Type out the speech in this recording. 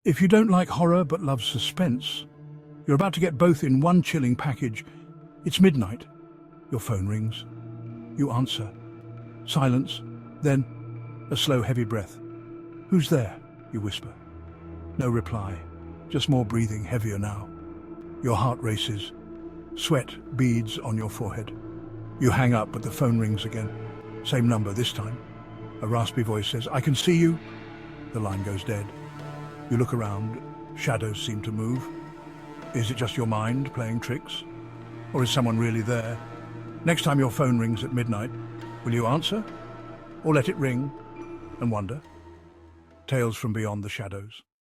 If you don't like horror but love suspense, you're about to get both in one chilling package. It's midnight. Your phone rings. You answer. Silence. Then a slow, heavy breath. "Who's there?" you whisper. No reply. Just more breathing, heavier now. Your heart races. Sweat beads on your forehead. You hang up, but the phone rings again. Same number this time. A raspy voice says, "I can see you." The line goes dead. You look around. Shadows seem to move. Is it just your mind playing tricks? Or is someone really there? Next time your phone rings at midnight, will you answer? Or let it ring and wonder? Tales from beyond the shadows.